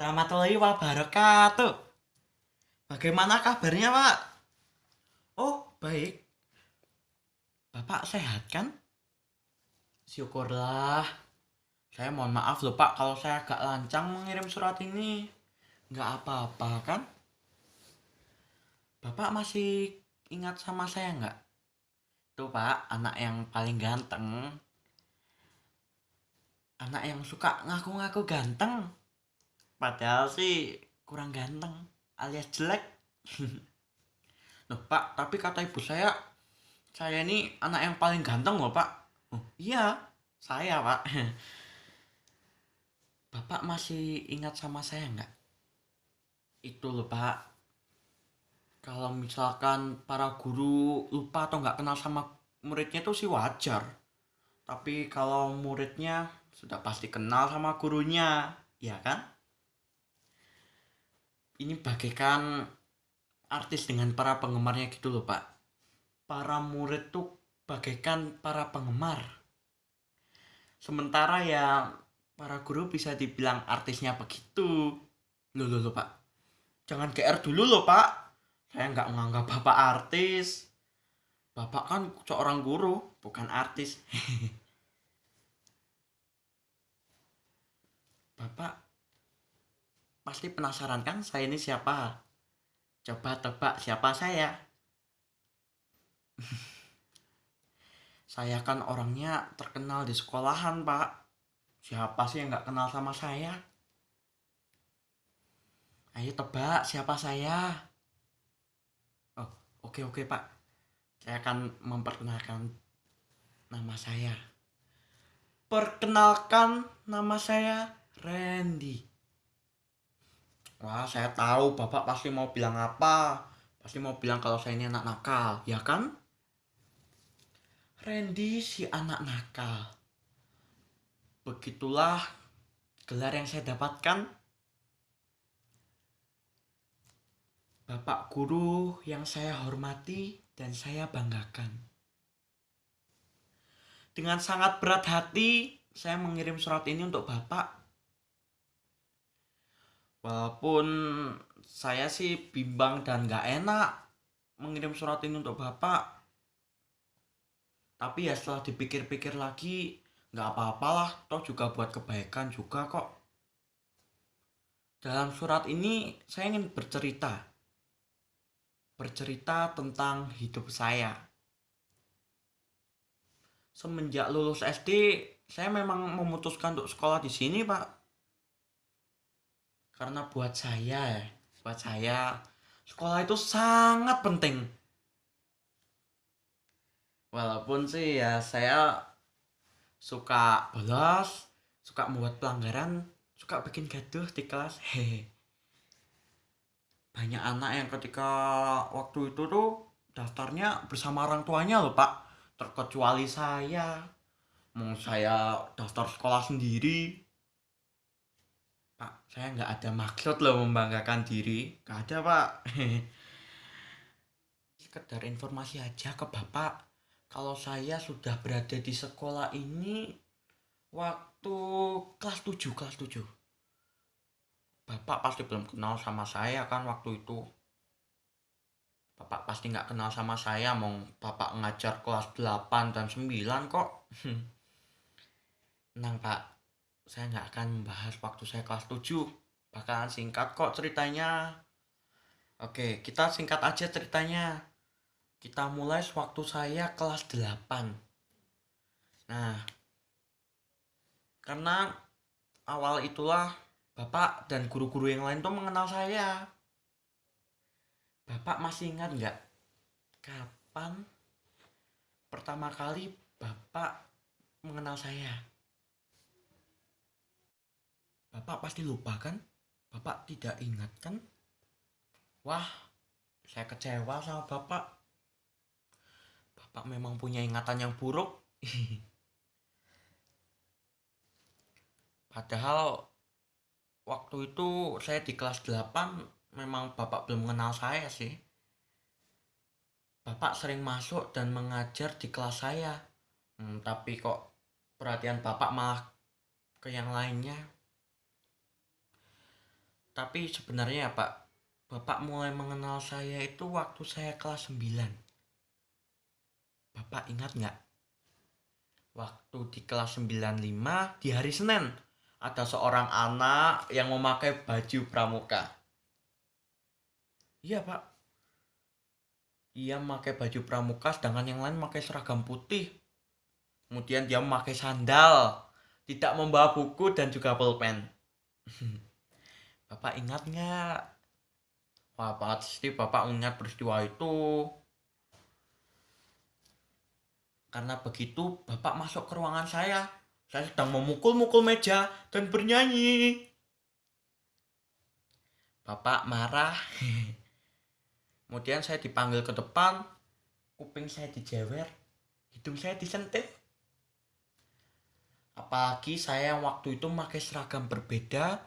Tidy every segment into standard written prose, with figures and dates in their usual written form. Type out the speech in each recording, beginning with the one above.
Warahmatullahi wabarakatuh. Bagaimana kabarnya, Pak? Oh, baik. Bapak sehat kan? Syukurlah. Saya mohon maaf loh, Pak, kalau saya agak lancang mengirim surat ini. Nggak apa-apa kan? Bapak masih ingat sama saya nggak? Tuh, Pak, anak yang paling ganteng. Anak yang suka ngaku-ngaku ganteng. Padahal sih kurang ganteng alias jelek. Loh, Pak, tapi kata ibu saya ini anak yang paling ganteng loh, Pak. Oh, iya, saya, Pak. Bapak masih ingat sama saya nggak? Itu loh, Pak. Kalau misalkan para guru lupa atau nggak kenal sama muridnya itu sih wajar. Tapi kalau muridnya sudah pasti kenal sama gurunya, ya kan? Ini bagaikan artis dengan para penggemarnya gitu loh, Pak. Para murid tuh bagaikan para penggemar. Sementara ya para guru bisa dibilang artisnya begitu. Loh, Pak. Jangan GR dulu loh, Pak. Saya nggak menganggap Bapak artis. Bapak kan seorang guru, bukan artis. Bapak pasti penasaran kan saya ini siapa? Coba tebak siapa saya. Saya kan orangnya terkenal di sekolahan, Pak. Siapa sih yang nggak kenal sama saya? Ayo tebak siapa saya. Oh, oke, Pak. Saya akan memperkenalkan nama saya. Perkenalkan, nama saya Randy. Wah, saya tahu Bapak pasti mau bilang apa. Pasti mau bilang kalau saya ini anak nakal, ya kan? Randy si anak nakal. Begitulah gelar yang saya dapatkan. Bapak guru yang saya hormati dan saya banggakan. Dengan sangat berat hati, saya mengirim surat ini untuk Bapak. Walaupun saya sih bimbang dan gak enak mengirim surat ini untuk Bapak. Tapi ya setelah dipikir-pikir lagi, gak apa-apalah, toh juga buat kebaikan juga kok. Dalam surat ini saya ingin bercerita. Bercerita tentang hidup saya. Semenjak lulus SD, saya memang memutuskan untuk sekolah di sini, Pak. Karena buat saya sekolah itu sangat penting. Walaupun sih ya saya suka bolos, suka membuat pelanggaran, suka bikin gaduh di kelas. Hehe. Banyak anak yang ketika waktu itu tuh daftarnya bersama orang tuanya loh, Pak. Terkecuali saya. Mau saya daftar sekolah sendiri. Pak, saya nggak ada maksud loh membanggakan diri. Nggak ada, Pak. Sekedar informasi aja ke Bapak. Kalau saya sudah berada di sekolah ini waktu kelas 7. Bapak pasti belum kenal sama saya kan waktu itu. Bapak pasti nggak kenal sama saya, mau Bapak ngajar kelas 8 dan 9 kok. Tenang, Pak, saya nggak akan membahas waktu saya kelas 7. Bakalan singkat kok ceritanya. Oke, kita singkat aja ceritanya. Kita mulai sewaktu saya kelas 8. Nah, karena awal itulah Bapak dan guru-guru yang lain tuh mengenal saya. Bapak masih ingat nggak kapan pertama kali Bapak mengenal saya? Bapak pasti lupa kan? Bapak tidak ingat kan? Wah, saya kecewa sama Bapak. Bapak memang punya ingatan yang buruk. Padahal waktu itu saya di kelas 8 memang Bapak belum mengenal saya sih. Bapak sering masuk dan mengajar di kelas saya. Tapi kok perhatian Bapak malah ke yang lainnya. Tapi sebenarnya ya Pak, Bapak mulai mengenal saya itu waktu saya kelas 9. Bapak ingat nggak? Waktu di kelas 95 di hari Senin, ada seorang anak yang memakai baju pramuka. Iya Pak, dia memakai baju pramuka sedangkan yang lain memakai seragam putih. Kemudian dia memakai sandal, tidak membawa buku dan juga pulpen. Bapak ingat nggak? Wah, pasti Bapak ingat peristiwa itu. Karena begitu Bapak masuk ke ruangan saya. Saya sedang memukul-mukul meja dan bernyanyi. Bapak marah. Kemudian saya dipanggil ke depan. Kuping saya dijewer. Hidung saya disentit. Apalagi saya waktu itu pakai seragam berbeda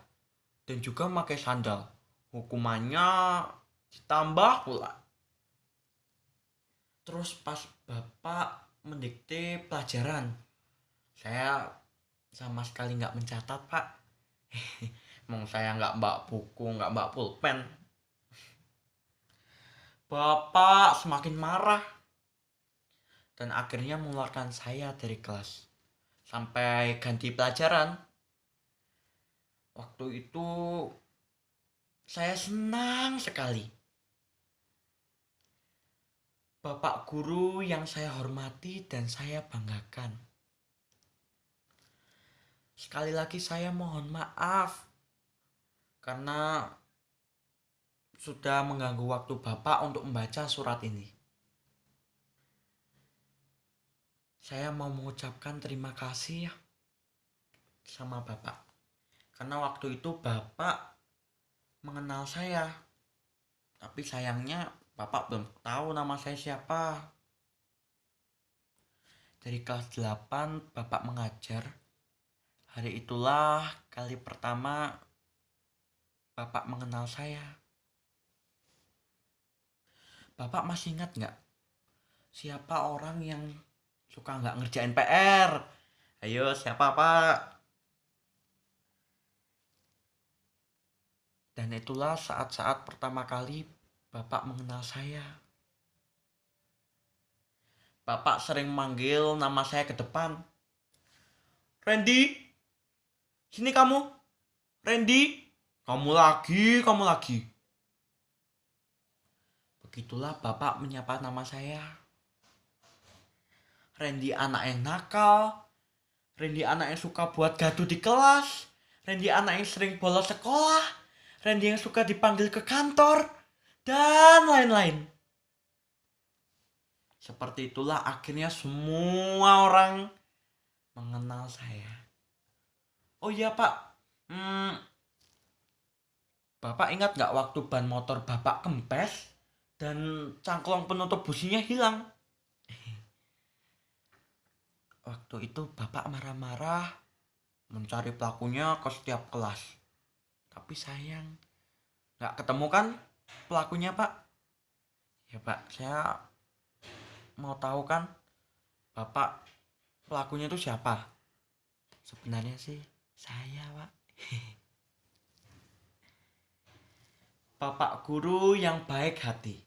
dan juga pakai sandal. Hukumannya ditambah pula. Terus pas Bapak mendikte pelajaran, saya sama sekali nggak mencatat Pak. Emang saya nggak bawa buku, nggak bawa pulpen. Bapak semakin marah dan akhirnya mengeluarkan saya dari kelas. Sampai ganti pelajaran. Waktu itu saya senang sekali. Bapak guru yang saya hormati dan saya banggakan. Sekali lagi saya mohon maaf karena sudah mengganggu waktu Bapak untuk membaca surat ini. Saya mau mengucapkan terima kasih ya sama Bapak. Karena waktu itu Bapak mengenal saya. Tapi sayangnya Bapak belum tahu nama saya siapa. Dari kelas 8 Bapak mengajar. Hari itulah kali pertama Bapak mengenal saya. Bapak masih ingat nggak? Siapa orang yang suka nggak ngerjain PR? Ayo, siapa Pak? Dan itulah saat-saat pertama kali Bapak mengenal saya. Bapak sering manggil nama saya ke depan. Randy, sini kamu. Randy, kamu lagi. Begitulah Bapak menyapa nama saya. Randy anak yang nakal. Randy anak yang suka buat gaduh di kelas. Randy anak yang sering bolos sekolah. Randy yang suka dipanggil ke kantor. Dan lain-lain. Seperti itulah akhirnya semua orang mengenal saya. Oh iya Pak, Bapak ingat nggak waktu ban motor Bapak kempes dan cangklong penutup businya hilang? Waktu itu Bapak marah-marah mencari pelakunya ke setiap kelas. Tapi sayang, nggak ketemu kan pelakunya Pak? Ya Pak, saya mau tahu kan Bapak pelakunya itu siapa? Sebenarnya sih saya Pak. Bapak guru yang baik hati.